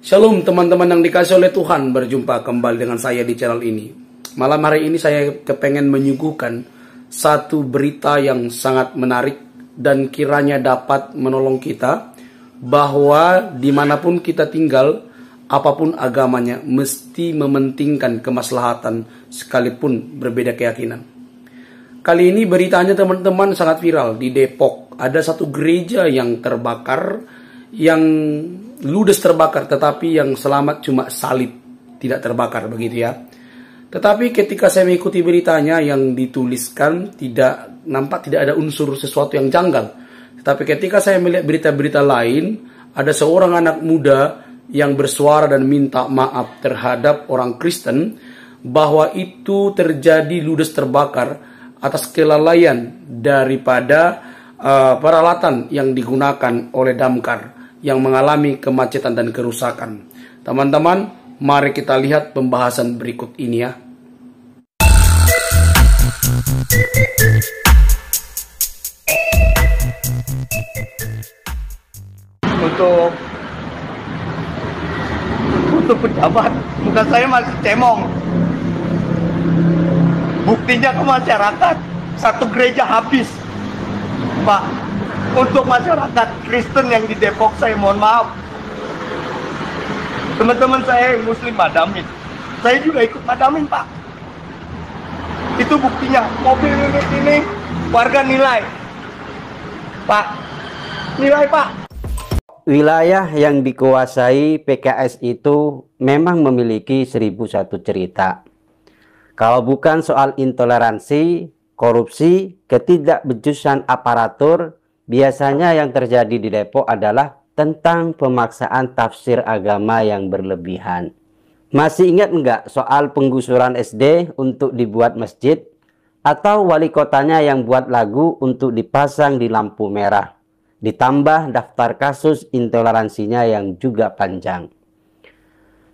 Shalom teman-teman yang dikasih oleh Tuhan, berjumpa kembali dengan saya di channel ini. Malam hari ini saya kepengen menyuguhkan satu berita yang sangat menarik dan kiranya dapat menolong kita bahwa dimanapun kita tinggal, apapun agamanya, mesti mementingkan kemaslahatan sekalipun berbeda keyakinan. Kali ini beritanya teman-teman sangat viral di Depok. Ada satu gereja yang terbakar, yang ludes terbakar, tetapi yang selamat cuma salib, tidak terbakar begitu ya. Tetapi ketika saya mengikuti beritanya yang dituliskan nampak tidak ada unsur sesuatu yang janggal. Tetapi ketika saya melihat berita-berita lain, ada seorang anak muda yang bersuara dan minta maaf terhadap orang Kristen bahwa itu terjadi ludes terbakar atas kelalaian daripada peralatan yang digunakan oleh damkar yang mengalami kemacetan dan kerusakan. Teman-teman, mari kita lihat pembahasan berikut ini ya. Untuk pejabat, muka saya masih cemong. Buktinya ke masyarakat, satu gereja habis. Pak, untuk masyarakat Kristen yang di Depok, saya mohon maaf. Teman-teman saya yang Muslim madamin, saya juga ikut madamin, Pak. Itu buktinya, mobil ini warga nilai. Pak, nilai Pak. Wilayah yang dikuasai PKS itu memang memiliki 1001 cerita. Kalau bukan soal intoleransi, korupsi, ketidakbecusan aparatur, biasanya yang terjadi di Depok adalah tentang pemaksaan tafsir agama yang berlebihan. Masih ingat nggak soal penggusuran SD untuk dibuat masjid? Atau wali kotanya yang buat lagu untuk dipasang di lampu merah? Ditambah daftar kasus intoleransinya yang juga panjang.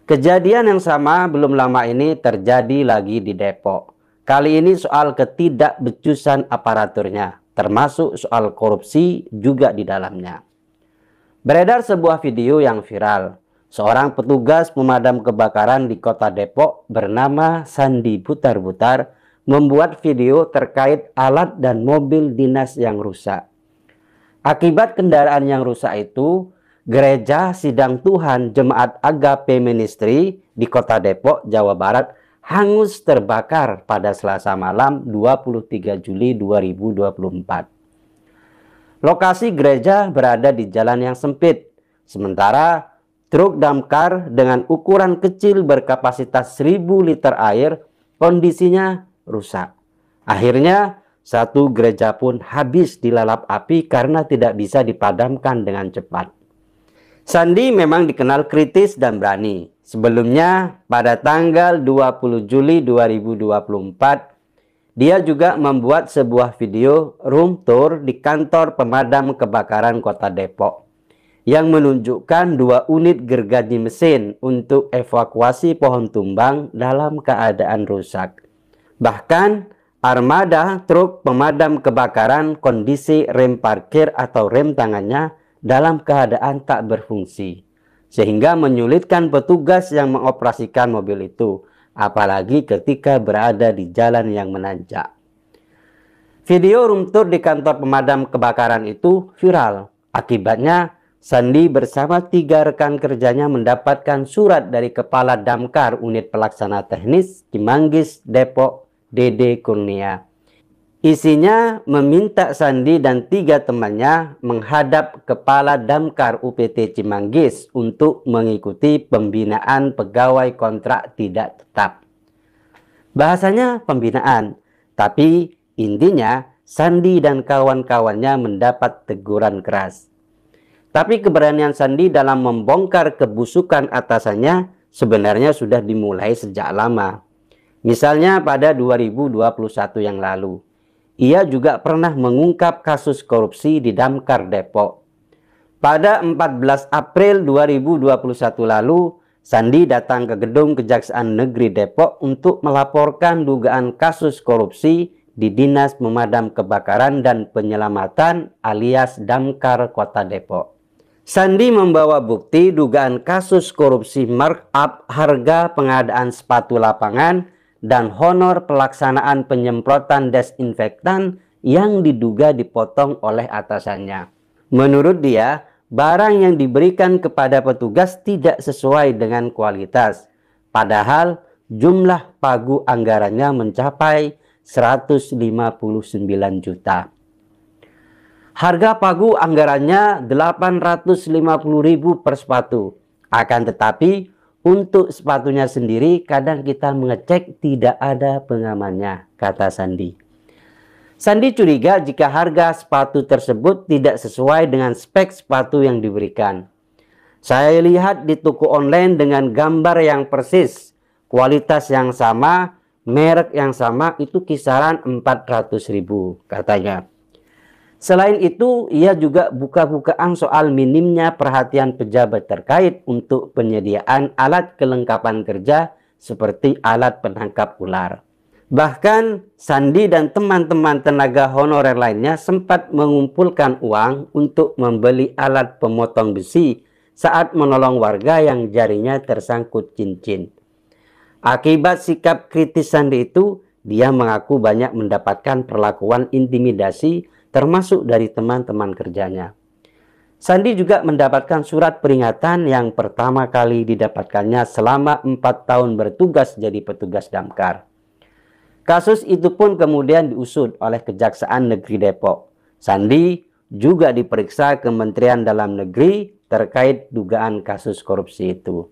Kejadian yang sama belum lama ini terjadi lagi di Depok. Kali ini soal ketidakbecusan aparaturnya, termasuk soal korupsi juga di dalamnya. Beredar sebuah video yang viral. Seorang petugas pemadam kebakaran di kota Depok bernama Sandi Butar-Butar membuat video terkait alat dan mobil dinas yang rusak. Akibat kendaraan yang rusak itu, Gereja Sidang Tuhan Jemaat Agape Ministry di kota Depok, Jawa Barat hangus terbakar pada Selasa malam 23 Juli 2024. Lokasi gereja berada di jalan yang sempit, sementara truk damkar dengan ukuran kecil berkapasitas 1000 liter air kondisinya rusak. Akhirnya satu gereja pun habis dilalap api karena tidak bisa dipadamkan dengan cepat. Sandi memang dikenal kritis dan berani. Sebelumnya pada tanggal 20 Juli 2024, dia juga membuat sebuah video room tour di kantor pemadam kebakaran kota Depok yang menunjukkan 2 unit gergaji mesin untuk evakuasi pohon tumbang dalam keadaan rusak. Bahkan armada truk pemadam kebakaran kondisi rem parkir atau rem tangannya dalam keadaan tak berfungsi, sehingga menyulitkan petugas yang mengoperasikan mobil itu, apalagi ketika berada di jalan yang menanjak. Video room tour di kantor pemadam kebakaran itu viral. Akibatnya, Sandi bersama 3 rekan kerjanya mendapatkan surat dari Kepala Damkar Unit Pelaksana Teknis Cimanggis Depok, Dede Kurnia. Isinya meminta Sandi dan 3 temannya menghadap Kepala Damkar UPT Cimanggis untuk mengikuti pembinaan pegawai kontrak tidak tetap. Bahasanya pembinaan, tapi intinya Sandi dan kawan-kawannya mendapat teguran keras. Tapi keberanian Sandi dalam membongkar kebusukan atasannya sebenarnya sudah dimulai sejak lama. Misalnya pada 2021 yang lalu. Ia juga pernah mengungkap kasus korupsi di Damkar Depok. Pada 14 April 2021 lalu, Sandi datang ke gedung Kejaksaan Negeri Depok untuk melaporkan dugaan kasus korupsi di Dinas Pemadam Kebakaran dan Penyelamatan alias Damkar Kota Depok. Sandi membawa bukti dugaan kasus korupsi markup harga pengadaan sepatu lapangan dan honor pelaksanaan penyemprotan desinfektan yang diduga dipotong oleh atasannya. Menurut dia, barang yang diberikan kepada petugas tidak sesuai dengan kualitas. Padahal jumlah pagu anggarannya mencapai 159 juta. Harga pagu anggarannya 850.000 per sepatu. Akan tetapi untuk sepatunya sendiri kadang kita mengecek tidak ada pengamannya, kata Sandi. Sandi curiga jika harga sepatu tersebut tidak sesuai dengan spek sepatu yang diberikan. Saya lihat di toko online dengan gambar yang persis, kualitas yang sama, merek yang sama, itu kisaran 400.000, katanya. Selain itu, ia juga buka-bukaan soal minimnya perhatian pejabat terkait untuk penyediaan alat kelengkapan kerja seperti alat penangkap ular. Bahkan, Sandi dan teman-teman tenaga honorer lainnya sempat mengumpulkan uang untuk membeli alat pemotong besi saat menolong warga yang jarinya tersangkut cincin. Akibat sikap kritis Sandi itu, dia mengaku banyak mendapatkan perlakuan intimidasi termasuk dari teman-teman kerjanya. Sandi juga mendapatkan surat peringatan yang pertama kali didapatkannya selama 4 tahun bertugas jadi petugas damkar. Kasus itu pun kemudian diusut oleh Kejaksaan Negeri Depok. Sandi juga diperiksa Kementerian Dalam Negeri terkait dugaan kasus korupsi itu.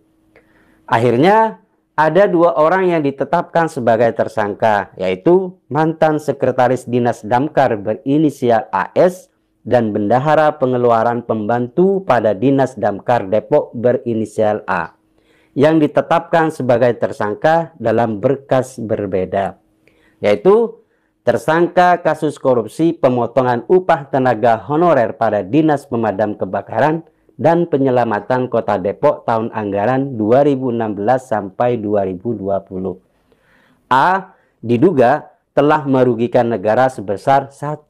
Akhirnya, ada 2 orang yang ditetapkan sebagai tersangka, yaitu mantan Sekretaris Dinas Damkar berinisial AS dan Bendahara Pengeluaran Pembantu pada Dinas Damkar Depok berinisial A, yang ditetapkan sebagai tersangka dalam berkas berbeda, yaitu tersangka kasus korupsi pemotongan upah tenaga honorer pada Dinas Pemadam Kebakaran dan Penyelamatan Kota Depok tahun anggaran 2016 sampai 2020. A diduga telah merugikan negara sebesar 1,1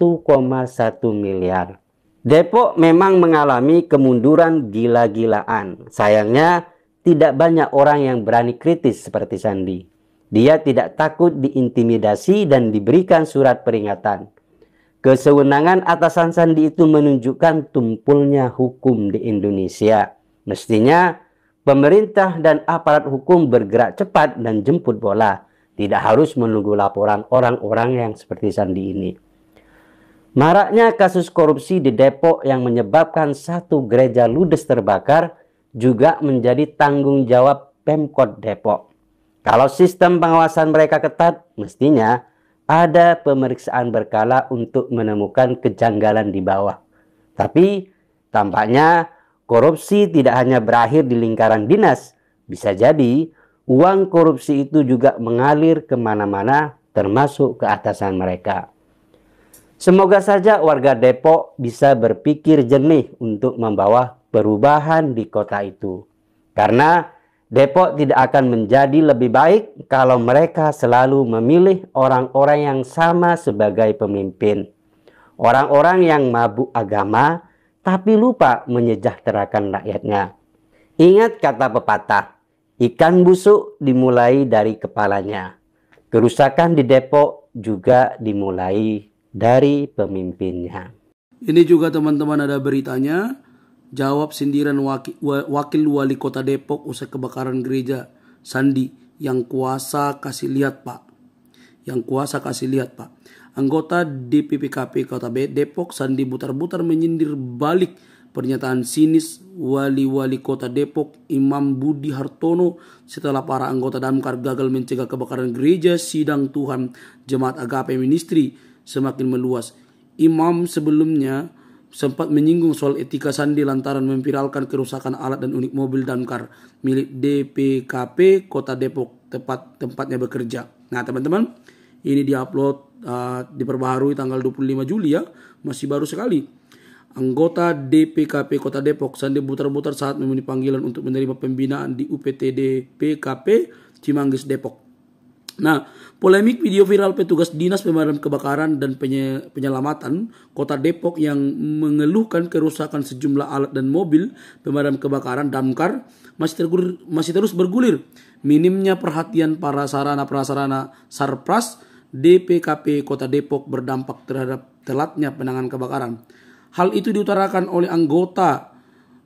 miliar. Depok memang mengalami kemunduran gila-gilaan. Sayangnya tidak banyak orang yang berani kritis seperti Sandi. Dia tidak takut diintimidasi dan diberikan surat peringatan. Kesewenangan atasan Sandi itu menunjukkan tumpulnya hukum di Indonesia. Mestinya pemerintah dan aparat hukum bergerak cepat dan jemput bola. Tidak harus menunggu laporan orang-orang yang seperti Sandi ini. Maraknya kasus korupsi di Depok yang menyebabkan 1 gereja ludes terbakar juga menjadi tanggung jawab Pemkot Depok. Kalau sistem pengawasan mereka ketat, mestinya ada pemeriksaan berkala untuk menemukan kejanggalan di bawah. Tapi tampaknya korupsi tidak hanya berakhir di lingkaran dinas. Bisa jadi uang korupsi itu juga mengalir kemana-mana termasuk ke atasan mereka. Semoga saja warga Depok bisa berpikir jernih untuk membawa perubahan di kota itu. Karena Depok tidak akan menjadi lebih baik kalau mereka selalu memilih orang-orang yang sama sebagai pemimpin. Orang-orang yang mabuk agama tapi lupa menyejahterakan rakyatnya. Ingat kata pepatah, ikan busuk dimulai dari kepalanya. Kerusakan di Depok juga dimulai dari pemimpinnya. Ini juga teman-teman ada beritanya. Jawab sindiran wakil wali kota Depok usai kebakaran gereja Sandi. Yang kuasa kasih lihat pak. Yang kuasa kasih lihat pak. Anggota DPPKP Kota Depok Sandi Butar-Butar menyindir balik pernyataan sinis wali-wali kota Depok Imam Budi Hartono setelah para anggota damkar gagal mencegah kebakaran gereja Sidang Tuhan Jemaat Agape Ministry semakin meluas. Imam sebelumnya sempat menyinggung soal etika Sandi lantaran memviralkan kerusakan alat dan unit mobil damkar milik DPKP Kota Depok tempatnya bekerja. Nah teman-teman, ini diupload diperbaharui tanggal 25 Juli ya, masih baru sekali. Anggota DPKP Kota Depok Sandi Butar-Butar saat memenuhi panggilan untuk menerima pembinaan di UPT DPKP Cimanggis Depok. Nah, polemik video viral petugas Dinas Pemadam Kebakaran dan Penyelamatan Kota Depok yang mengeluhkan kerusakan sejumlah alat dan mobil pemadam kebakaran damkar masih terus bergulir. Minimnya perhatian para sarana-prasarana Sarpras DPKP Kota Depok berdampak terhadap telatnya penanganan kebakaran. Hal itu diutarakan oleh anggota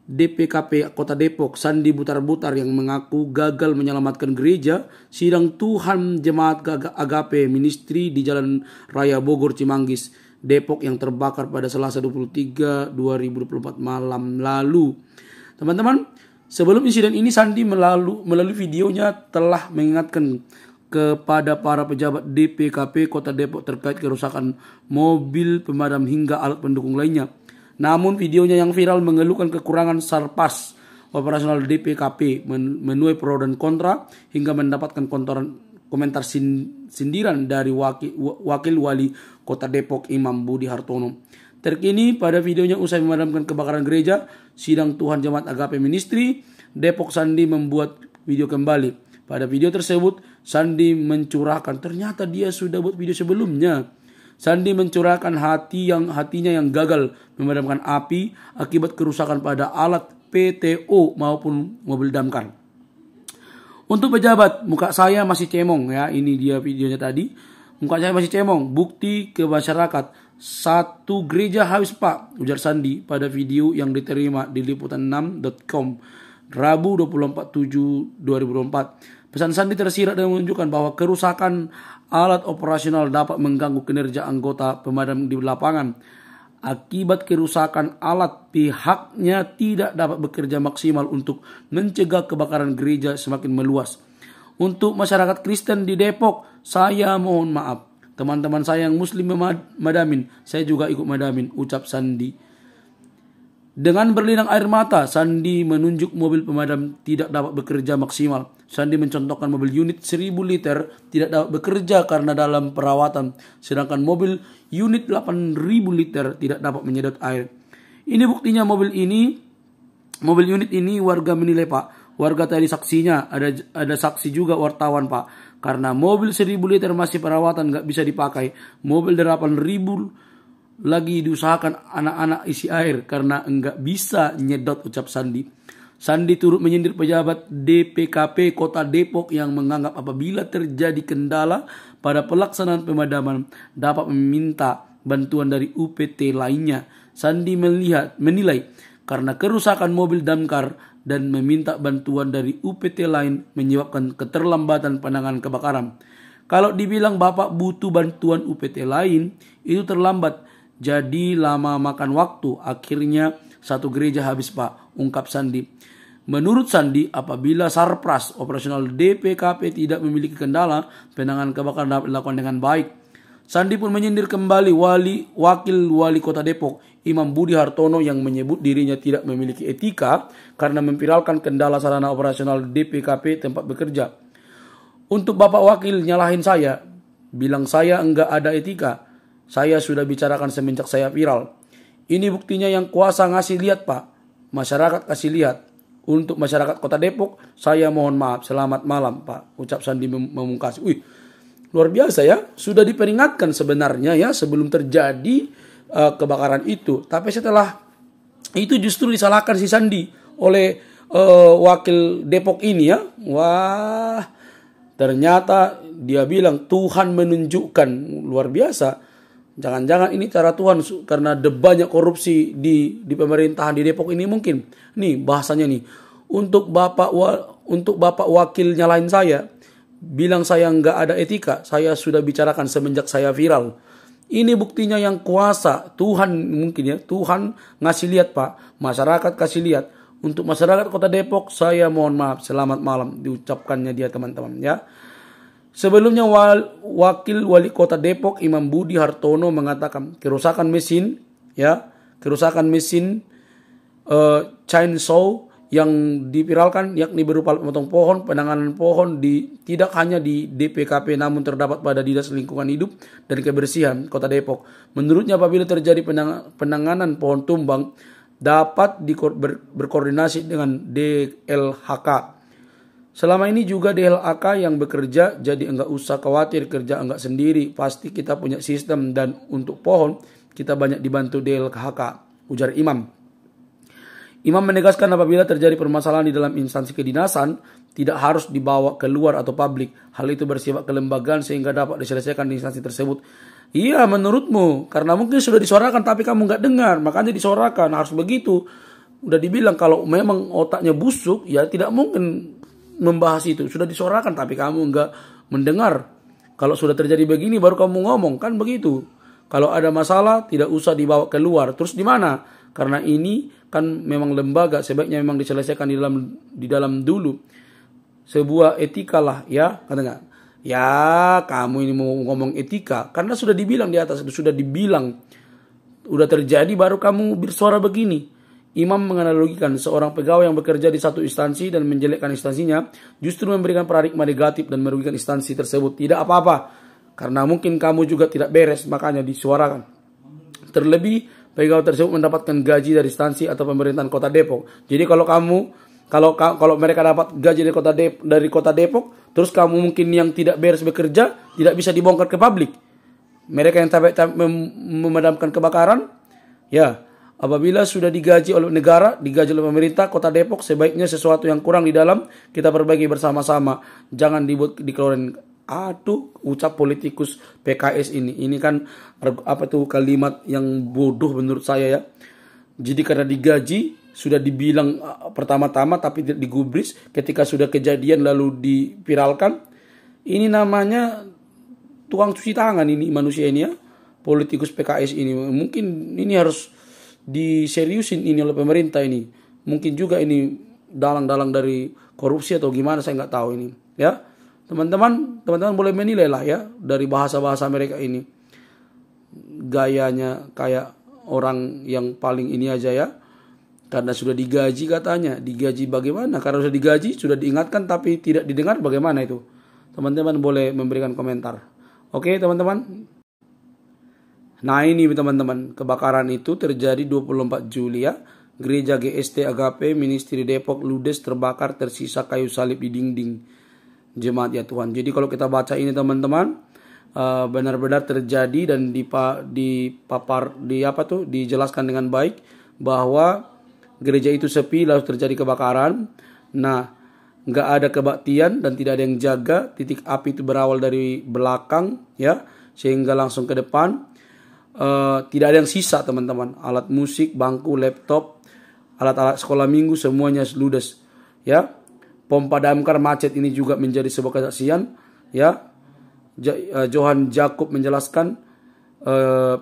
DPKP Kota Depok Sandi Butar-Butar yang mengaku gagal menyelamatkan gereja sidang Tuhan Jemaat Agape Ministry di Jalan Raya Bogor Cimanggis, Depok yang terbakar pada Selasa 23 2024 malam lalu. Teman-teman, sebelum insiden ini Sandi melalui videonya telah mengingatkan kepada para pejabat DPKP Kota Depok terkait kerusakan mobil pemadam hingga alat pendukung lainnya. Namun videonya yang viral mengeluhkan kekurangan Sarpas operasional DPKP menuai pro dan kontra hingga mendapatkan komentar sindiran dari Wakil Wali Kota Depok Imam Budi Hartono. Terkini pada videonya usai memadamkan kebakaran gereja Sidang Tuhan Jemaat Agape Ministry Depok, Sandi membuat video kembali. Pada video tersebut Sandi mencurahkan ternyata dia sudah buat video sebelumnya. Sandi mencurahkan hatinya yang gagal memadamkan api akibat kerusakan pada alat PTO maupun mobil damkar. Untuk pejabat, muka saya masih cemong ya. Ini dia videonya tadi. Muka saya masih cemong. Bukti ke masyarakat. Satu gereja habis Pak, ujar Sandi pada video yang diterima di liputan6.com Rabu 24/7/2024. Pesan Sandi tersirat dan menunjukkan bahwa kerusakan alat operasional dapat mengganggu kinerja anggota pemadam di lapangan. Akibat kerusakan alat, pihaknya tidak dapat bekerja maksimal untuk mencegah kebakaran gereja semakin meluas. Untuk masyarakat Kristen di Depok, saya mohon maaf. Teman-teman saya yang muslim memadamin, saya juga ikut madamin, ucap Sandi. Dengan berlinang air mata, Sandi menunjuk mobil pemadam tidak dapat bekerja maksimal. Sandi mencontohkan mobil unit 1000 liter tidak dapat bekerja karena dalam perawatan, sedangkan mobil unit 8000 liter tidak dapat menyedot air. Ini buktinya mobil unit ini warga menilai Pak. Warga tadi saksinya, ada saksi juga wartawan Pak. Karena mobil 1000 liter masih perawatan nggak bisa dipakai. Mobil 8000 lagi diusahakan anak-anak isi air karena enggak bisa nyedot, ucap Sandi. Sandi turut menyindir pejabat DPKP Kota Depok yang menganggap apabila terjadi kendala pada pelaksanaan pemadaman dapat meminta bantuan dari UPT lainnya. Sandi menilai karena kerusakan mobil damkar dan meminta bantuan dari UPT lain menyebabkan keterlambatan penanganan kebakaran. Kalau dibilang Bapak butuh bantuan UPT lain, itu terlambat. Jadi lama makan waktu, akhirnya satu gereja habis Pak, ungkap Sandi. Menurut Sandi, apabila Sarpras operasional DPKP tidak memiliki kendala, penanganan kebakaran dapat dilakukan dengan baik. Sandi pun menyindir kembali Wakil Wali Kota Depok, Imam Budi Hartono yang menyebut dirinya tidak memiliki etika karena memviralkan kendala sarana operasional DPKP tempat bekerja. Untuk Bapak Wakil nyalahin saya, bilang saya enggak ada etika. Saya sudah bicarakan semenjak saya viral. Ini buktinya yang kuasa ngasih lihat Pak. Masyarakat kasih lihat. Untuk masyarakat Kota Depok, saya mohon maaf. Selamat malam Pak, ucap Sandi memungkas. Wih, luar biasa ya. Sudah diperingatkan sebenarnya ya sebelum terjadi kebakaran itu. Tapi setelah itu justru disalahkan si Sandi oleh wakil Depok ini ya. Wah, ternyata dia bilang Tuhan menunjukkan, luar biasa. Jangan-jangan ini cara Tuhan karena ada banyak korupsi di pemerintahan di Depok ini mungkin. Nih bahasanya nih. Untuk Bapak wakil nyalain saya, bilang saya nggak ada etika. Saya sudah bicarakan semenjak saya viral. Ini buktinya yang kuasa Tuhan mungkin ya. Tuhan ngasih lihat Pak. Masyarakat kasih lihat. Untuk masyarakat Kota Depok, saya mohon maaf. Selamat malam diucapkannya dia teman-teman ya. Sebelumnya Wakil Wali Kota Depok Imam Budi Hartono mengatakan kerusakan mesin chainsaw yang dipiralkan yakni berupa potong pohon, penanganan pohon tidak hanya di DPKP namun terdapat pada Dinas Lingkungan Hidup dan Kebersihan Kota Depok. Menurutnya apabila terjadi penanganan pohon tumbang dapat berkoordinasi dengan DLHK. Selama ini juga DLAK yang bekerja, jadi enggak usah khawatir kerja enggak sendiri. Pasti kita punya sistem, dan untuk pohon kita banyak dibantu DLHK, ujar Imam. Imam menegaskan apabila terjadi permasalahan di dalam instansi kedinasan, tidak harus dibawa keluar atau publik. Hal itu bersifat kelembagaan sehingga dapat diselesaikan di instansi tersebut. Iya, menurutmu, karena mungkin sudah disuarakan tapi kamu nggak dengar, makanya disuarakan, harus begitu. Udah dibilang kalau memang otaknya busuk, ya tidak mungkin membahas itu. Sudah disuarakan tapi kamu nggak mendengar. Kalau sudah terjadi begini baru kamu ngomong, kan begitu. Kalau ada masalah tidak usah dibawa keluar. Terus di mana? Karena ini kan memang lembaga, sebaiknya memang diselesaikan di dalam dulu. Sebuah etika lah, ya, kata nggak? Ya, kamu ini mau ngomong etika, karena sudah dibilang di atas, sudah dibilang, udah terjadi baru kamu bersuara begini. Imam menganalogikan seorang pegawai yang bekerja di satu instansi dan menjelekkan instansinya justru memberikan paradigma negatif dan merugikan instansi tersebut. Tidak apa-apa, karena mungkin kamu juga tidak beres, makanya disuarakan. Terlebih, pegawai tersebut mendapatkan gaji dari instansi atau pemerintahan Kota Depok. Jadi kalau mereka dapat gaji dari Kota Depok, terus kamu mungkin yang tidak beres bekerja, tidak bisa dibongkar ke publik. Mereka yang memadamkan kebakaran, ya, apabila sudah digaji oleh negara, digaji oleh pemerintah Kota Depok, sebaiknya sesuatu yang kurang di dalam kita perbaiki bersama-sama. Jangan dibuat dikeluarin. Aduh, ucap politikus PKS ini. Ini kan kalimat yang bodoh menurut saya, ya. Jadi karena digaji sudah dibilang pertama-tama tapi tidak digubris, ketika sudah kejadian lalu dipiralkan. Ini namanya tukang cuci tangan ini manusia ini, ya. Politikus PKS ini. Mungkin ini harus diseriusin ini oleh pemerintah ini. Mungkin juga ini dalang-dalang dari korupsi atau gimana, saya nggak tahu ini, ya. Teman-teman boleh menilai lah, ya, dari bahasa-bahasa mereka ini. Gayanya kayak orang yang paling ini aja, ya. Karena sudah digaji katanya. Digaji bagaimana? Karena sudah digaji, sudah diingatkan tapi tidak didengar, bagaimana itu? Teman-teman boleh memberikan komentar. Oke, teman-teman. Nah ini teman-teman, kebakaran itu terjadi 24 Juli, ya. Gereja GST Agape Ministry Depok Ludes terbakar, tersisa kayu salib di dinding. Jemaat ya Tuhan. Jadi kalau kita baca ini teman-teman, benar-benar terjadi dan dijelaskan dengan baik bahwa gereja itu sepi lalu terjadi kebakaran. Nah, nggak ada kebaktian dan tidak ada yang jaga. Titik api itu berawal dari belakang, ya, sehingga langsung ke depan. Tidak ada yang sisa teman-teman. Alat musik, bangku, laptop, alat-alat sekolah minggu semuanya ludes, ya. Pompa damkar macet ini juga menjadi sebuah kesaksian, ya. Johan Jacob menjelaskan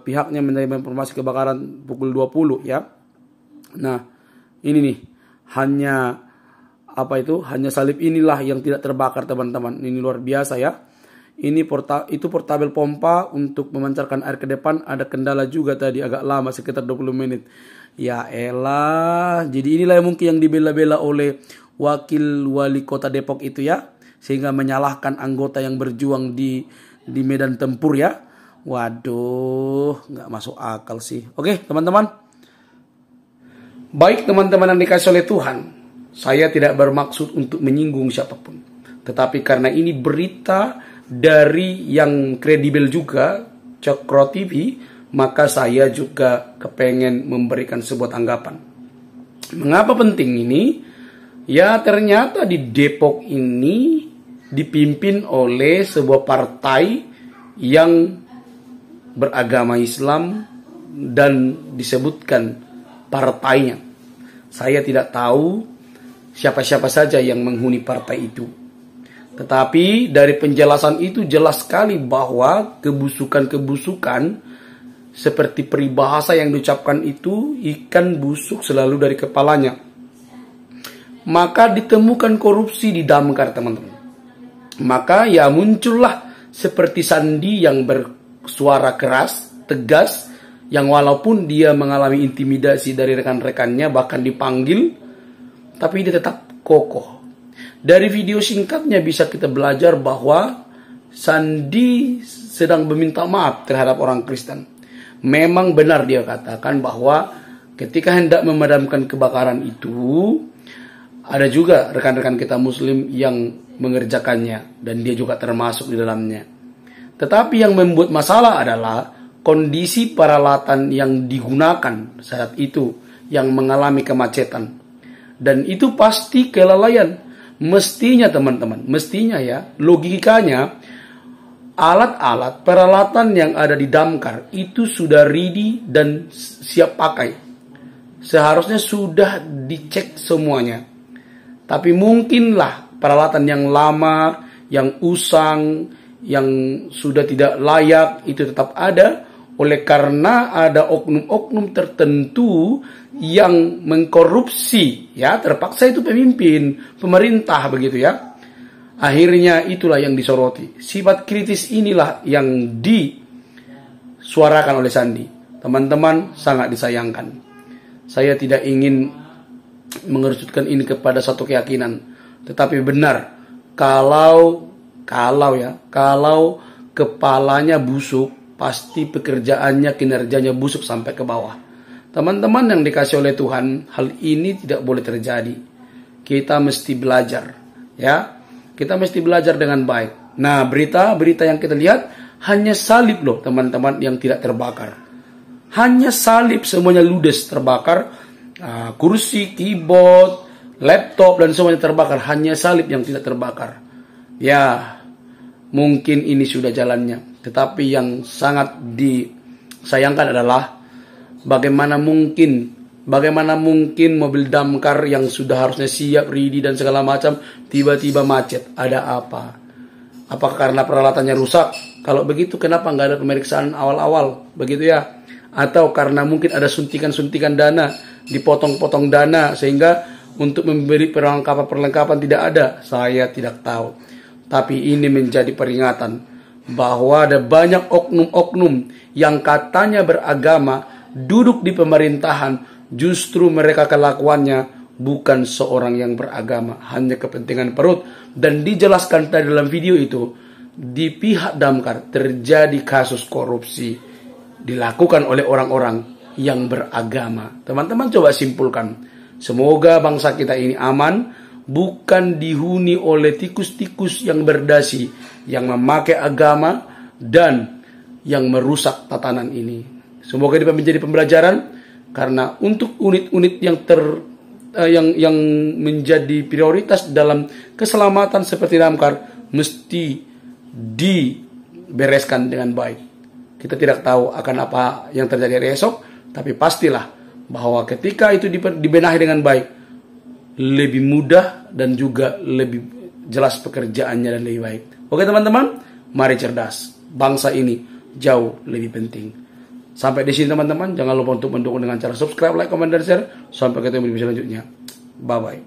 pihaknya menerima informasi kebakaran pukul 20, ya. Nah ini nih, hanya salib inilah yang tidak terbakar teman-teman. Ini luar biasa, ya. Itu portabel pompa untuk memancarkan air ke depan. Ada kendala juga tadi, agak lama sekitar 20 menit. Ya elah. Jadi inilah yang mungkin yang dibela-bela oleh wakil wali kota Depok itu, ya. Sehingga menyalahkan anggota yang berjuang di medan tempur, ya. Waduh, nggak masuk akal sih. Oke teman-teman. Baik teman-teman yang dikasih oleh Tuhan. Saya tidak bermaksud untuk menyinggung siapapun. Tetapi karena ini berita dari yang kredibel juga, Cokro TV, maka saya juga kepengen memberikan sebuah tanggapan. Mengapa penting ini? Ya ternyata di Depok ini dipimpin oleh sebuah partai yang beragama Islam dan disebutkan partainya. Saya tidak tahu siapa-siapa saja yang menghuni partai itu. Tetapi dari penjelasan itu jelas sekali bahwa kebusukan-kebusukan seperti peribahasa yang diucapkan itu, ikan busuk selalu dari kepalanya. Maka ditemukan korupsi di Damkar teman-teman. Maka ya muncullah seperti Sandi yang bersuara keras, tegas, yang walaupun dia mengalami intimidasi dari rekan-rekannya, bahkan dipanggil, tapi dia tetap kokoh. Dari video singkatnya bisa kita belajar bahwa Sandi sedang meminta maaf terhadap orang Kristen. Memang benar dia katakan bahwa ketika hendak memadamkan kebakaran itu, Ada juga rekan-rekan kita muslim yang mengerjakannya dan dia juga termasuk di dalamnya. Tetapi yang membuat masalah adalah kondisi peralatan yang digunakan saat itu yang mengalami kemacetan. Dan itu pasti kelalaian. Mestinya teman-teman, mestinya ya, logikanya alat-alat, peralatan yang ada di damkar itu sudah ready dan siap pakai. Seharusnya sudah dicek semuanya. Tapi mungkinlah peralatan yang lama, yang usang, yang sudah tidak layak itu tetap ada. Oleh karena ada oknum-oknum tertentu yang mengkorupsi, ya terpaksa itu pemimpin, pemerintah begitu ya. Akhirnya itulah yang disoroti. Sifat kritis inilah yang disuarakan oleh Sandi. Teman-teman, sangat disayangkan. Saya tidak ingin mengerucutkan ini kepada satu keyakinan, tetapi benar kalau kepalanya busuk, pasti pekerjaannya, kinerjanya busuk sampai ke bawah. Teman-teman yang dikasih oleh Tuhan, hal ini tidak boleh terjadi. Kita mesti belajar, ya. Kita mesti belajar dengan baik. Nah, berita yang kita lihat hanya salib loh, teman-teman, yang tidak terbakar. Hanya salib, semuanya ludes terbakar. Kursi, keyboard, laptop dan semuanya terbakar. Hanya salib yang tidak terbakar. Ya, mungkin ini sudah jalannya. Tetapi yang sangat disayangkan adalah bagaimana mungkin mobil damkar yang sudah harusnya siap, ready dan segala macam tiba-tiba macet. Ada apa? Apakah karena peralatannya rusak? Kalau begitu kenapa nggak ada pemeriksaan awal-awal? Begitu ya? Atau karena mungkin ada suntikan-suntikan dana, dipotong-potong dana sehingga untuk memberi perlengkapan tidak ada. Saya tidak tahu. Tapi ini menjadi peringatan bahwa ada banyak oknum-oknum yang katanya beragama duduk di pemerintahan, justru mereka kelakuannya bukan seorang yang beragama, hanya kepentingan perut. Dan dijelaskan tadi dalam video itu, di pihak damkar terjadi kasus korupsi dilakukan oleh orang-orang yang beragama. Teman-teman coba simpulkan. Semoga bangsa kita ini aman, bukan dihuni oleh tikus-tikus yang berdasi, yang memakai agama dan yang merusak tatanan ini. Semoga ini menjadi pembelajaran, karena untuk unit-unit yang menjadi prioritas dalam keselamatan seperti damkar mesti dibereskan dengan baik. Kita tidak tahu akan apa yang terjadi esok, tapi pastilah bahwa ketika itu dibenahi dengan baik, lebih mudah dan juga lebih jelas pekerjaannya dan lebih baik. Oke teman-teman, mari cerdas. Bangsa ini jauh lebih penting. Sampai di sini teman-teman, jangan lupa untuk mendukung dengan cara subscribe, like, comment, dan share. Sampai ketemu di video selanjutnya. Bye-bye.